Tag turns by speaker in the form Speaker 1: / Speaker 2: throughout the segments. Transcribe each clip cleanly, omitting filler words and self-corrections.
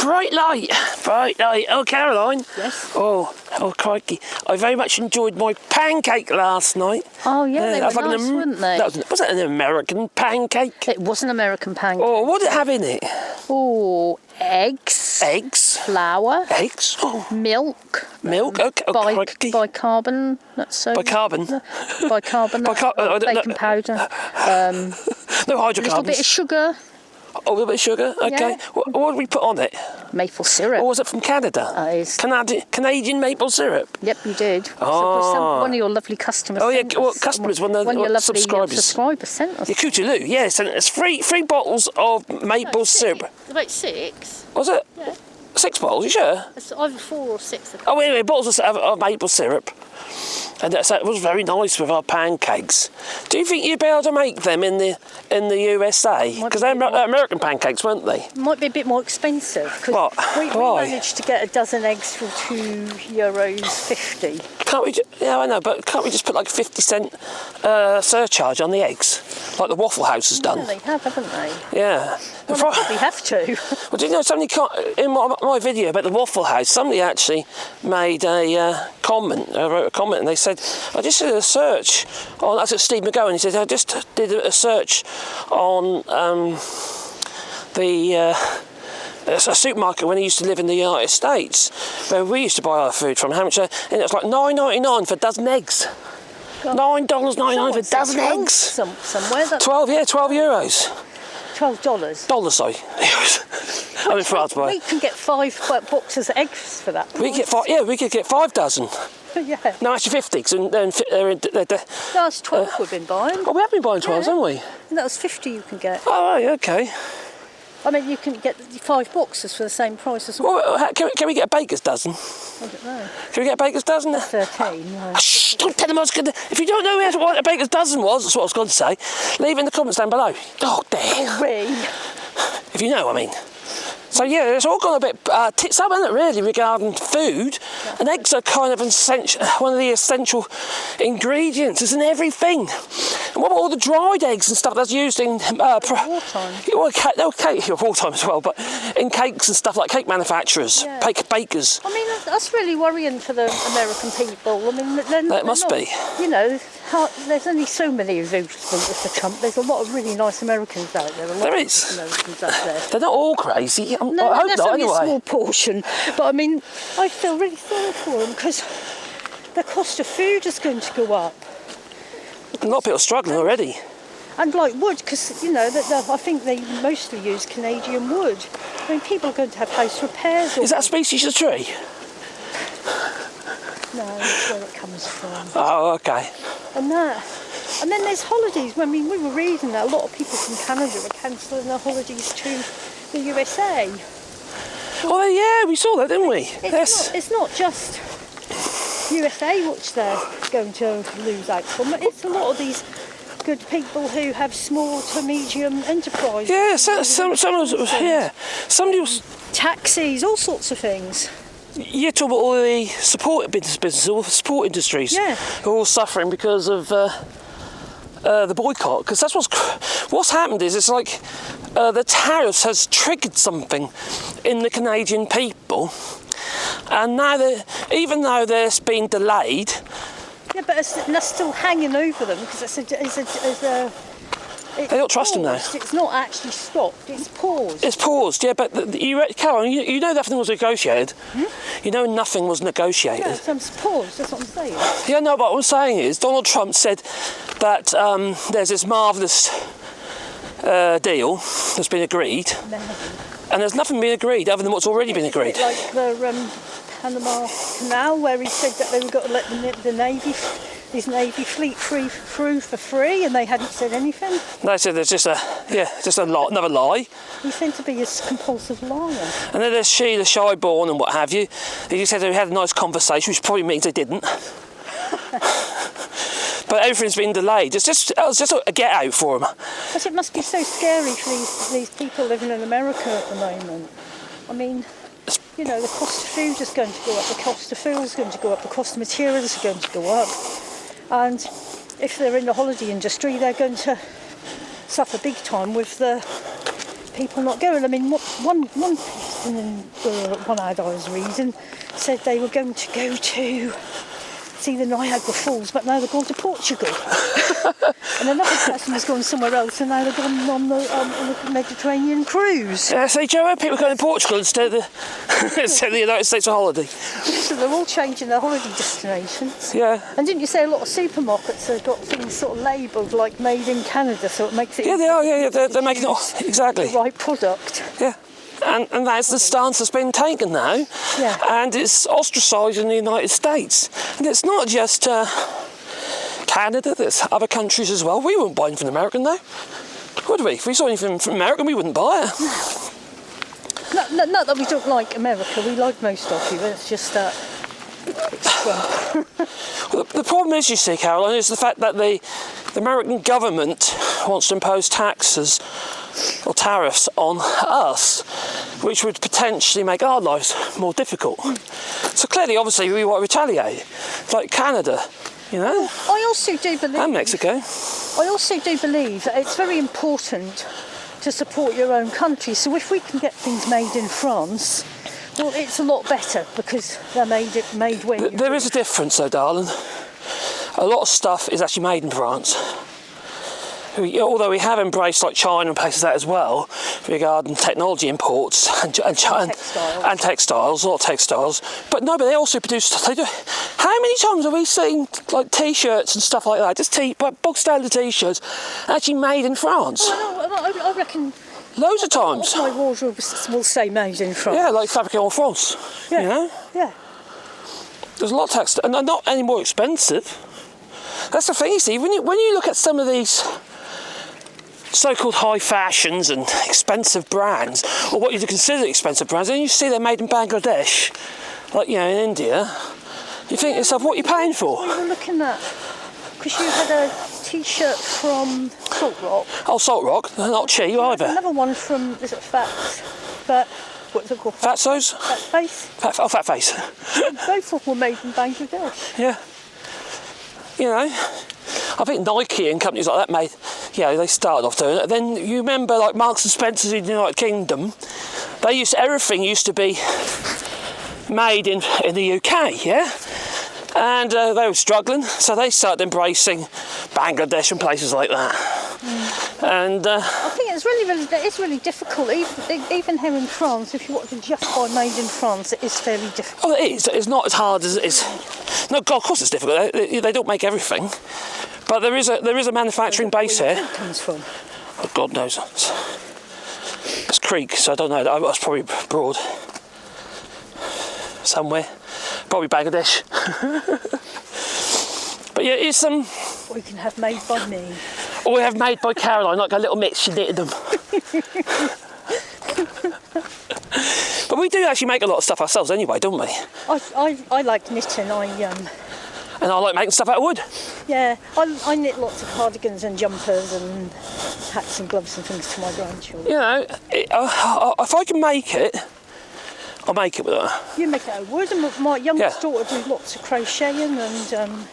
Speaker 1: bright light. Oh, Caroline.
Speaker 2: Yes?
Speaker 1: Oh, crikey. I very much enjoyed my pancake last night.
Speaker 2: Oh, yeah, they were nice, weren't they?
Speaker 1: Was that an American pancake?
Speaker 2: It was an American pancake.
Speaker 1: Oh, what did it have in it?
Speaker 2: Oh, eggs. Flour.
Speaker 1: Oh.
Speaker 2: Milk.
Speaker 1: Okay. Crikey.
Speaker 2: Bicarbonate.
Speaker 1: Bicarbonate.
Speaker 2: Baking powder.
Speaker 1: No hydrocarbons.
Speaker 2: A little bit of sugar.
Speaker 1: Oh, a little bit of sugar? Okay.
Speaker 2: Yeah.
Speaker 1: What did we put on it?
Speaker 2: Maple syrup.
Speaker 1: Or was it from Canada? Canadian maple syrup?
Speaker 2: Yep, you did.
Speaker 1: Oh.
Speaker 2: So one of your lovely customers.
Speaker 1: Oh, yeah, well, customers, one of your
Speaker 2: subscribers sent us.
Speaker 1: Yeah, Cootaloo, yeah, sent us three bottles of maple syrup.
Speaker 2: About 6.
Speaker 1: Was it?
Speaker 2: Yeah.
Speaker 1: 6 bottles, you sure?
Speaker 2: It's either 4 or 6.
Speaker 1: Oh, anyway, bottles of maple syrup. And so it was very nice with our pancakes. Do you think you'd be able to make them in the USA? Because they're American pancakes, weren't they?
Speaker 2: Might be a bit more expensive.
Speaker 1: What?
Speaker 2: We managed to get a dozen eggs for €2.50.
Speaker 1: Can't we? Yeah, I know, but can't we just put like a 50-cent surcharge on the eggs, like the Waffle House has done?
Speaker 2: Yeah, they have, haven't they?
Speaker 1: Yeah.
Speaker 2: Well, they probably have to.
Speaker 1: Well, do you know somebody in my video about the Waffle House? Somebody actually made a comment, wrote a comment, and they said, "I just did a search on." That's at Steve McGowan. He said, "I just did a search on a supermarket when he used to live in the United States, where we used to buy our food from Hampshire, and it was like $9.99 for a dozen eggs. $9.99 for a dozen eggs.
Speaker 2: Somewhere.
Speaker 1: €12 euros.
Speaker 2: $12.
Speaker 1: Dollars, sorry. I'm in France, boy.
Speaker 2: We can get 5 boxes of eggs for that.
Speaker 1: We could get 5 dozen.
Speaker 2: Yeah.
Speaker 1: No, actually 50, because
Speaker 2: That's 12 we've been buying.
Speaker 1: Oh, we have been buying 12s, haven't we?
Speaker 2: And that was 50 you can get.
Speaker 1: Oh, right, okay.
Speaker 2: I mean, you can get 5 boxes for the same price as well.
Speaker 1: Well, can we get a baker's dozen?
Speaker 2: I don't know.
Speaker 1: Can we get a baker's dozen?
Speaker 2: 13. No.
Speaker 1: Shh, don't tell them I was going to... If you don't know what a baker's dozen was, that's what I was going to say, leave it in the comments down below. Oh, dear. If you know, I mean. So, yeah, it's all gone a bit tits up, isn't it, really, regarding food. And eggs are kind of one of the essential ingredients, isn't everything? And what about all the dried eggs and stuff that's used in...
Speaker 2: wartime.
Speaker 1: Wartime as well, but in cakes and stuff like cake manufacturers, bakers.
Speaker 2: I mean, that's really worrying for the American people. I mean,
Speaker 1: It must be.
Speaker 2: You know, there's only so many of those for Trump. There's a lot of really nice Americans out there.
Speaker 1: There is.
Speaker 2: Americans out there.
Speaker 1: They're not all crazy.
Speaker 2: No,
Speaker 1: I hope
Speaker 2: that's
Speaker 1: not,
Speaker 2: only
Speaker 1: anyway.
Speaker 2: a small portion. But I mean, I feel really sorry for them because the cost of food is going to go up.
Speaker 1: A lot of people are struggling already.
Speaker 2: And like wood, because, you know, I think they mostly use Canadian wood. I mean, people are going to have house repairs.
Speaker 1: Is that a species of tree?
Speaker 2: No, that's where it comes from.
Speaker 1: Oh, okay.
Speaker 2: And then there's holidays. I mean, we were reading that a lot of people from Canada are cancelling their holidays to the USA.
Speaker 1: Oh, yeah, we saw that, didn't we?
Speaker 2: It's not just USA which they're going to lose out from. It's a lot of these good people who have small to medium enterprises.
Speaker 1: Yeah, somebody was...
Speaker 2: Taxis, all sorts of things.
Speaker 1: You're talking about all the support businesses, all the support industries, who are all suffering because of the boycott. Because that's what's happened is it's like the tariffs has triggered something in the Canadian people, and now even though there's been delayed. Yeah,
Speaker 2: but that's still hanging over them because it's
Speaker 1: they don't trust them now.
Speaker 2: It's not actually stopped. It's paused.
Speaker 1: It's paused, yeah. But Carol, you know nothing was negotiated. You know nothing was negotiated.
Speaker 2: Yeah, so it's paused. That's what I'm saying.
Speaker 1: Yeah, no. But what I'm saying is, Donald Trump said that there's this marvellous deal that's been agreed, and there's nothing been agreed other than what's already been agreed.
Speaker 2: Like the Panama Canal, where he said that they were going to let his Navy fleet through for free, and they hadn't said anything.
Speaker 1: They said there's just another lie.
Speaker 2: He seemed to be a compulsive liar.
Speaker 1: And then there's Sheila Shyborn and what have you. They just said they had a nice conversation, which probably means they didn't. But everything's been delayed. It was just a get out for them.
Speaker 2: But it must be so scary for these people living in America at the moment. I mean, you know, the cost of food is going to go up, the cost of fuel is going to go up, the cost of materials are going to go up. And if they're in the holiday industry, they're going to suffer big time with the people not going. I mean, one in one ad I was reading, said they were going to go to see the Niagara Falls, but now they're going to Portugal. And another person was going somewhere else, and now they're going on the Mediterranean cruise.
Speaker 1: Yeah, so Joe, people are going to Portugal instead of the United States on holiday.
Speaker 2: So they're all changing their holiday destinations.
Speaker 1: Yeah.
Speaker 2: And didn't you say a lot of supermarkets have got things sort of labelled like made in Canada, so it makes it...
Speaker 1: Yeah, they are, yeah, they're making it, exactly.
Speaker 2: The right product.
Speaker 1: Yeah. And that's the stance that's been taken now.
Speaker 2: Yeah.
Speaker 1: And it's ostracised in the United States. And it's not just Canada, there's other countries as well. We wouldn't buy anything from American though, would we? If we saw anything from American, we wouldn't buy it.
Speaker 2: Not that we don't like America, we like most of you, it's just that it's Trump.
Speaker 1: Well, the problem is, you see, Caroline, is the fact that the American government wants to impose taxes or tariffs on us, which would potentially make our lives more difficult. So clearly, obviously, we want to retaliate, like Canada, you know,
Speaker 2: I also do believe...
Speaker 1: and Mexico.
Speaker 2: I also do believe that it's very important to support your own country. So if we can get things made in France, well, it's a lot better because they're made where
Speaker 1: There is a difference, though, darling. A lot of stuff is actually made in France. Although we have embraced like China and places like that as well regarding technology imports and textiles, a lot of textiles. But no, but they also produce. They do. How many times have we seen like T-shirts and stuff like that? Just bog standard T-shirts actually made in France.
Speaker 2: I reckon.
Speaker 1: Loads of times.
Speaker 2: My wardrobe will say made in France.
Speaker 1: Yeah, like Fabrique en France.
Speaker 2: Yeah.
Speaker 1: You know.
Speaker 2: Yeah.
Speaker 1: There's a lot of textiles, and they're not any more expensive. That's the thing, you see. When you look at some of these so-called high fashions and expensive brands, or what you consider expensive brands, and you see they're made in Bangladesh, like, you know, in India, you think to yourself, what are you paying for?
Speaker 2: We were looking at, because you had a T-shirt from Salt Rock.
Speaker 1: Oh, Salt Rock, they're not cheap either.
Speaker 2: Another one from, is it what's it called?
Speaker 1: Fatso's?
Speaker 2: Fat Face.
Speaker 1: Fat Face.
Speaker 2: Both of them were made in Bangladesh.
Speaker 1: Yeah. You know, I think Nike and companies like that made, you know, they started off doing it. Then you remember like Marks and Spencer's in the United Kingdom, everything used to be made in the UK, yeah? And they were struggling, so they started embracing Bangladesh and places like that. And
Speaker 2: I think it's really difficult, even here in France. If you want to just buy made in France, it is fairly difficult.
Speaker 1: Oh, it is. It's not as hard as it is. No, God, of course it's difficult. They don't make everything, but there is a manufacturing base here.
Speaker 2: Where it comes from?
Speaker 1: Oh, God knows. It's Creek, so I don't know. That's probably abroad somewhere. Probably Bangladesh. But yeah, it's
Speaker 2: Or you can have made by me.
Speaker 1: Or we have made by Caroline, like a little mix, she knitted them. But we do actually make a lot of stuff ourselves anyway, don't we?
Speaker 2: I like knitting.
Speaker 1: And I like making stuff out of wood.
Speaker 2: Yeah, I knit lots of cardigans and jumpers and hats and gloves and things to my grandchildren.
Speaker 1: You know, if I can make it, I'll make it with her.
Speaker 2: You make it out of wood, and my youngest daughter does lots of crocheting and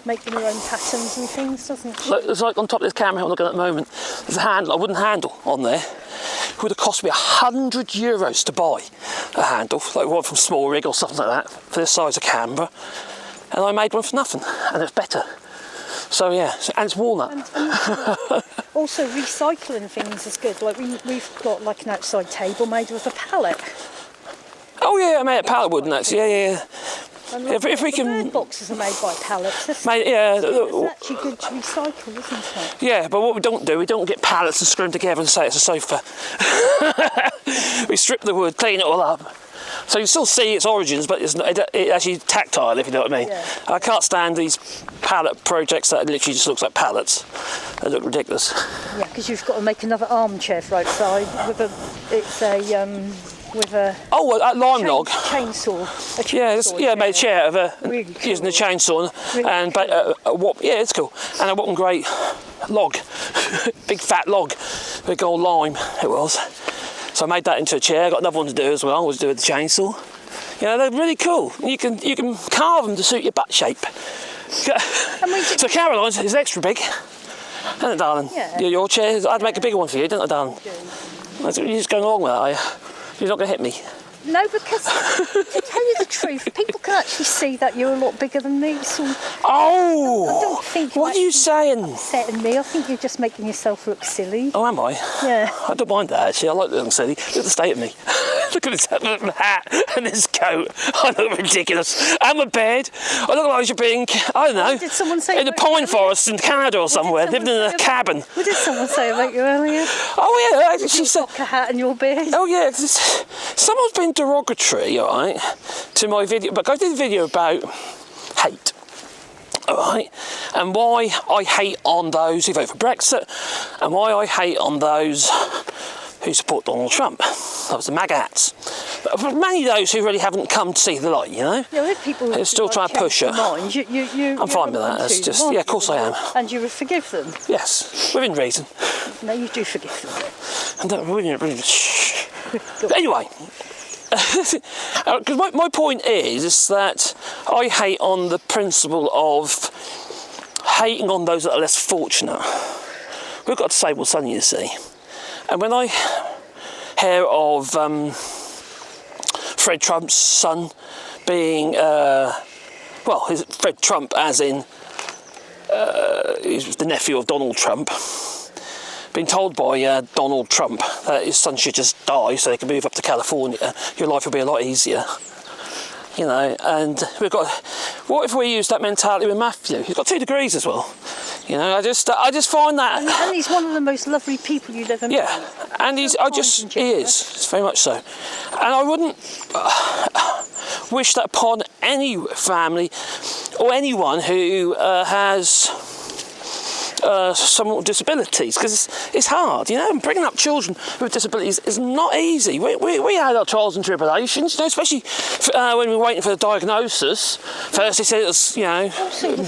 Speaker 2: making her own patterns and things, doesn't she?
Speaker 1: Look, there's like on top of this camera I'm looking at the moment, there's a wooden handle on there. It would have cost me €100 to buy a handle, like one from Small Rig or something like that, for this size of camera. And I made one for nothing, and it's better. So yeah, and it's walnut.
Speaker 2: And also recycling things is good. Like we've got like an outside table made with a pallet.
Speaker 1: Oh yeah, I made a pallet wood and that's, yeah.
Speaker 2: And
Speaker 1: If we can...
Speaker 2: bird boxes are made by pallets. It's actually good to recycle, isn't it?
Speaker 1: Yeah, but what we don't get pallets and screw them together and say it's a sofa. We strip the wood, clean it all up. So you still see its origins, but it's actually tactile, if you know what I mean.
Speaker 2: Yeah.
Speaker 1: I can't stand these pallet projects that literally just looks like pallets. They look ridiculous.
Speaker 2: Yeah, because you've got to make another armchair for outside with a
Speaker 1: lime log.
Speaker 2: Chainsaw.
Speaker 1: I made a chair of
Speaker 2: really cool.
Speaker 1: using a chainsaw
Speaker 2: really
Speaker 1: and
Speaker 2: cool.
Speaker 1: It's cool. And a Whopping Great log, big fat log, big old lime it was. So I made that into a chair. I got another one to do as well. I was doing the chainsaw. You know, they're really cool. You can carve them to suit your butt shape. So Caroline's is extra big, isn't it, darling?
Speaker 2: Yeah.
Speaker 1: Your chair. I'd make a bigger one for you, didn't I, darling?
Speaker 2: I do.
Speaker 1: You're just going along with that, are you? You're not going to hit me?
Speaker 2: No, because to tell you the truth, people can actually see that you're a lot bigger than me. So
Speaker 1: Oh!
Speaker 2: I don't think.
Speaker 1: What are you saying?
Speaker 2: Upsetting me. I think you're just making yourself look silly.
Speaker 1: Oh, am I?
Speaker 2: Yeah.
Speaker 1: I don't mind that, actually. I like looking silly. Look at the state of me. Look at this hat and this coat. I look ridiculous. And my beard. I look like I should be in, I don't know,
Speaker 2: Did someone say
Speaker 1: in the pine forest in Canada or somewhere, living in a cabin.
Speaker 2: What did someone say about you earlier?
Speaker 1: Oh, yeah. She said...
Speaker 2: A hat and your beard.
Speaker 1: Oh, yeah. Someone's been derogatory, all right, to my video. But I did a video about hate. All right, and why I hate on those who vote for Brexit, and why I hate on those who support Donald Trump. That was the MAGA hats. But many of those who really haven't come to see the light, you know?
Speaker 2: Yeah, with people who
Speaker 1: still trying to push it. I'm fine with that. It's just, yeah, of course I am.
Speaker 2: And you would forgive them?
Speaker 1: Yes, within reason.
Speaker 2: No, you do forgive them.
Speaker 1: And don't, shh. Anyway. Because my point is that I hate on the principle of hating on those that are less fortunate. We've got a disabled son, you see, and when I hear of Fred Trump's son being Fred Trump as in he's the nephew of Donald Trump, been told by Donald Trump that his son should just die so they can move up to California, your life will be a lot easier. You know, and we've got, what if we use that mentality with Matthew? He's got 2 degrees as well. You know, I just find that...
Speaker 2: And he's one of the most lovely people you've ever met.
Speaker 1: Yeah, and he is, very much so. And I wouldn't wish that upon any family or anyone who has... some disabilities, because it's hard, you know, and bringing up children with disabilities is not easy. We had our trials and tribulations, you know, especially when we were waiting for the diagnosis. First they said it was, you know,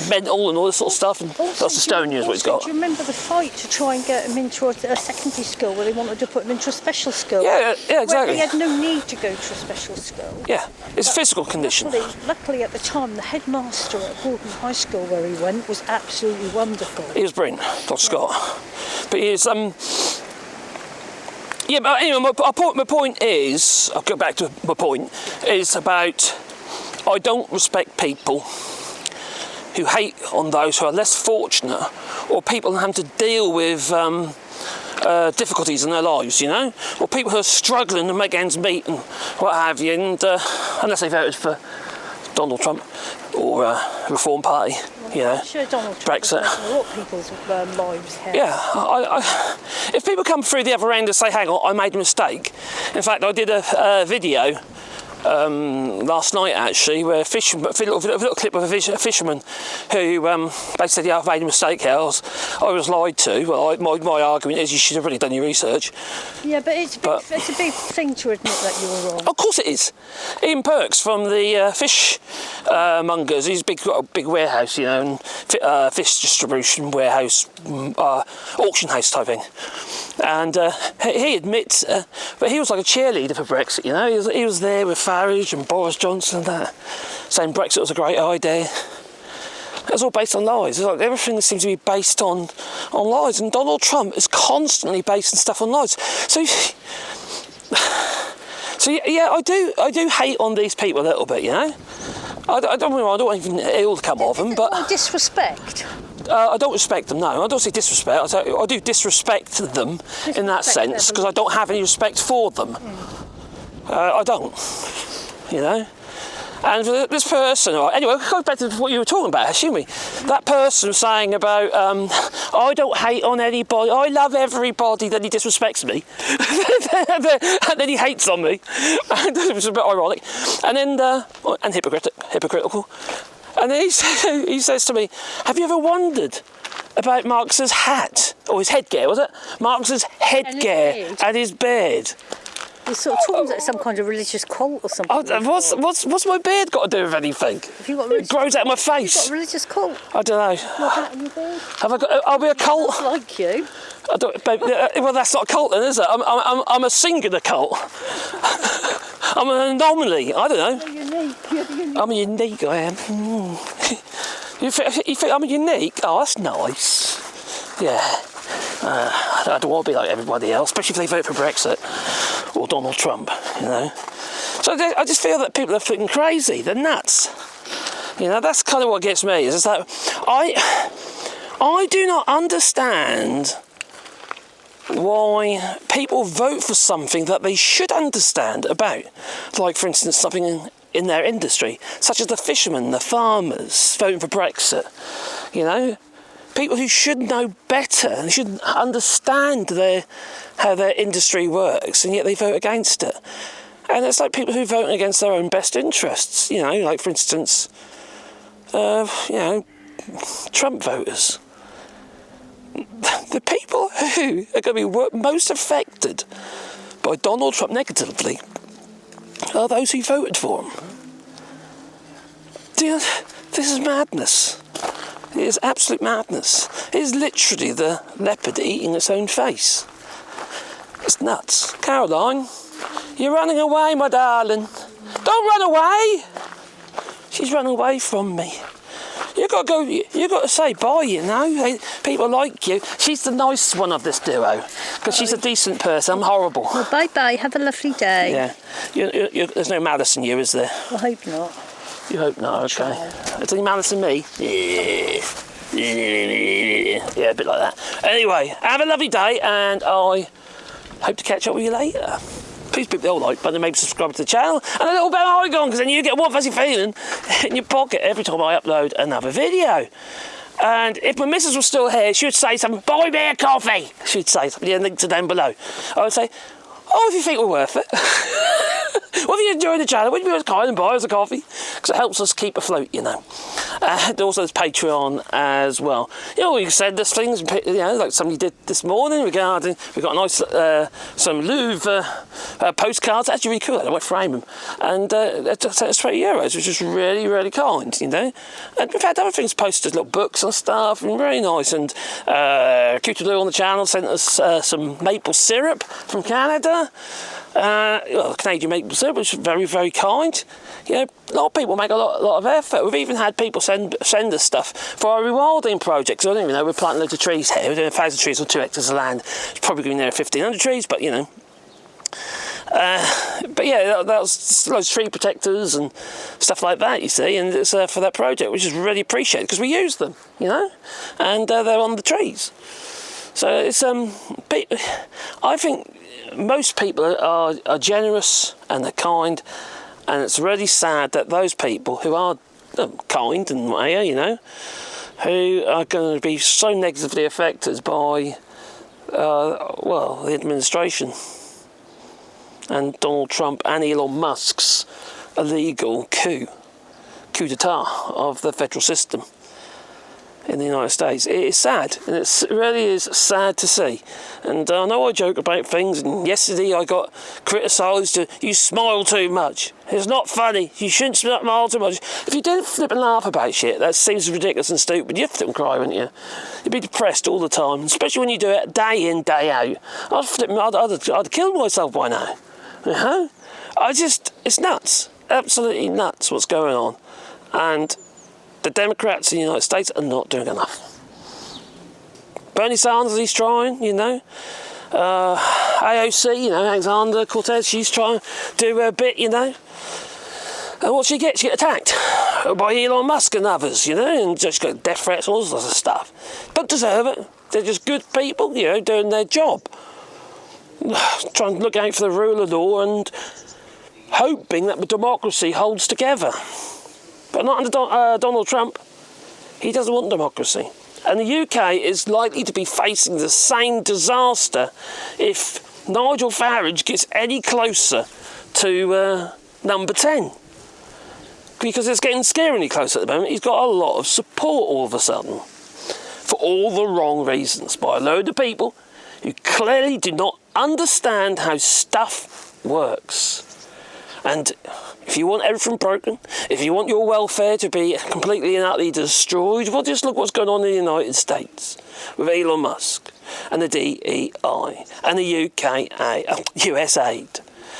Speaker 1: mental and all this sort of stuff, and that's dystonia is what he's got.
Speaker 2: Do you remember the fight to try and get him into a secondary school where they wanted to put him into a special school?
Speaker 1: Yeah, exactly.
Speaker 2: Where he had no need to go to a special school.
Speaker 1: Yeah, it's a physical condition.
Speaker 2: Luckily at the time, the headmaster at Gordon High School where he went was absolutely wonderful.
Speaker 1: He was brilliant, Dr. Scott. But he is, yeah, but anyway, my point is, I'll go back to my point, is about I don't respect people who hate on those who are less fortunate, or people who have to deal with difficulties in their lives, you know, or people who are struggling to make ends meet and what have you, and unless they voted for Donald Trump or Reform Party, you know,
Speaker 2: sure, Donald Trump
Speaker 1: Brexit.
Speaker 2: A lot of people's lives here.
Speaker 1: Yeah, if people come through the other end and say, hang on, I made a mistake. In fact, I did a video last night actually, where a little clip of a fisherman who basically said, yeah, I've made a mistake here, I was lied to. Well, my argument is you should have really done your research.
Speaker 2: Yeah, but it's a big thing to admit that you were wrong.
Speaker 1: Of course it is. Ian Perks from the fish mongers, he's a big warehouse, you know, and fish distribution warehouse, auction house type thing. And he admits, but he was like a cheerleader for Brexit, you know, he was there with Farage and Boris Johnson and that, saying Brexit was a great idea. It was all based on lies. It's like everything seems to be based on lies, and Donald Trump is constantly basing stuff on lies. So yeah, I do hate on these people a little bit, you know. I don't want even ill to come of them, but
Speaker 2: disrespect.
Speaker 1: I don't respect them. No, I don't say disrespect. I do disrespect them in that sense because I don't have any respect for them. I don't, you know. And for this person, anyway, go back to what you were talking about, Hashimi. That person saying about, I don't hate on anybody, I love everybody, then he disrespects me. And then he hates on me. It was a bit ironic. And then, and hypocritical. And then he says to me, have you ever wondered about Marx's hat? Or his headgear, was it? Marx's headgear and his beard.
Speaker 2: You're sort of talking about some kind of religious cult or something.
Speaker 1: What's my beard got to do with anything? It grows out of my face.
Speaker 2: You've got a religious cult.
Speaker 1: I don't know.
Speaker 2: Your hat and your beard.
Speaker 1: Have I got? I'll be a cult.
Speaker 2: That's like you.
Speaker 1: I don't, well, that's not a cult then, is it? I'm a singular cult. I'm an anomaly. I don't know.
Speaker 2: You're unique. You're unique.
Speaker 1: I'm unique. I am. You think I'm unique? Oh, that's nice. Yeah. I don't want to be like everybody else, especially if they vote for Brexit. or Donald Trump, you know. So I just feel that people are freaking crazy. They're nuts. You know, that's kind of what gets me. Is that I do not understand why people vote for something that they should understand about. Like, for instance, something in their industry, such as the fishermen, the farmers, voting for Brexit. You know, people who should know better and should understand how their industry works, and yet they vote against it. And it's like people who vote against their own best interests. You know, like, for instance, you know, Trump voters. The people who are going to be most affected by Donald Trump negatively are those who voted for him. This is madness. It is absolute madness. It is literally the leopard eating its own face. It's nuts. Caroline, you're running away, my darling. Don't run away. She's running away from me. You got to go. You got to say bye. You know, people like you. She's the nice one of this duo because she's a decent person. I'm horrible.
Speaker 2: Well, bye bye. Have a lovely day.
Speaker 1: Yeah. There's no malice in you, is there?
Speaker 2: I hope not.
Speaker 1: You hope not. Okay. Is there any malice in me? Yeah, a bit like that. Anyway, have a lovely day, and I hope to catch up with you later. Please click the old like button, maybe subscribe to the channel, and a little bell icon, because then you get a warm fuzzy feeling in your pocket every time I upload another video. And if my missus was still here, she would say something, buy me a coffee. She'd say something, and links are down below. I would say, oh, if you think we're worth it. Well, if you enjoy the channel, would you be as kind and buy us a coffee? Because it helps us keep afloat, you know. And also there's Patreon as well. You know, you can send us things, you know, like somebody did this morning regarding, we got a nice, some Louvre postcards, actually really cool, I went frame them. And they sent us €20, which is really, really kind, you know. And we've had other things posted, little books and stuff, and very nice. And Cutie Blue on the channel sent us some maple syrup from Canada. Well, Canadian maple syrup, which is very, very kind. You know, a lot of people make a lot of effort. We've even had people send us stuff for our rewilding project. So I don't even know, we're planting loads of trees here. We're doing 1,000 trees on 2 hectares of land. It's probably going to be near 1,500 trees, but you know. But yeah, that was loads of tree protectors and stuff like that, you see, and it's for that project, which is really appreciated because we use them, you know, and they're on the trees. So it's I think most people are generous and they're kind, and it's really sad that those people who are kind and you know, who are going to be so negatively affected by well, the administration and Donald Trump and Elon Musk's illegal coup d'etat of the federal system in the United States. It is sad, and it really is sad to see. And I know I joke about things, and yesterday I got criticised, you smile too much. It's not funny, you shouldn't smile too much. If you didn't flip and laugh about shit, that seems ridiculous and stupid, you'd flip and cry, wouldn't you? You'd be depressed all the time, especially when you do it day in, day out. I'd kill myself by now. You know? It's nuts. Absolutely nuts what's going on. And the Democrats in the United States are not doing enough. Bernie Sanders, he's trying, you know. AOC, you know, Alexander Cortez, she's trying to do a bit, you know. And what she gets attacked by Elon Musk and others, you know, and just got death threats and all sorts of stuff. Don't deserve it. They're just good people, you know, doing their job. Trying to look out for the rule of law and hoping that the democracy holds together. But not under Donald Trump. He doesn't want democracy. And the UK is likely to be facing the same disaster if Nigel Farage gets any closer to number 10. Because it's getting scarily close at the moment. He's got a lot of support all of a sudden. For all the wrong reasons. By a load of people who clearly do not understand how stuff works. And if you want everything broken, if you want your welfare to be completely and utterly destroyed, well, just look what's going on in the United States with Elon Musk and the DEI and the USAID.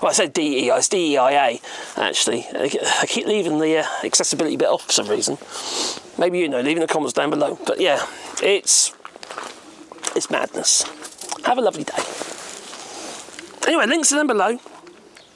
Speaker 1: Well, I said DEI, it's DEIA, actually. I keep leaving the accessibility bit off for some reason. Maybe you know, leave in the comments down below. But yeah, it's madness. Have a lovely day. Anyway, links are down below.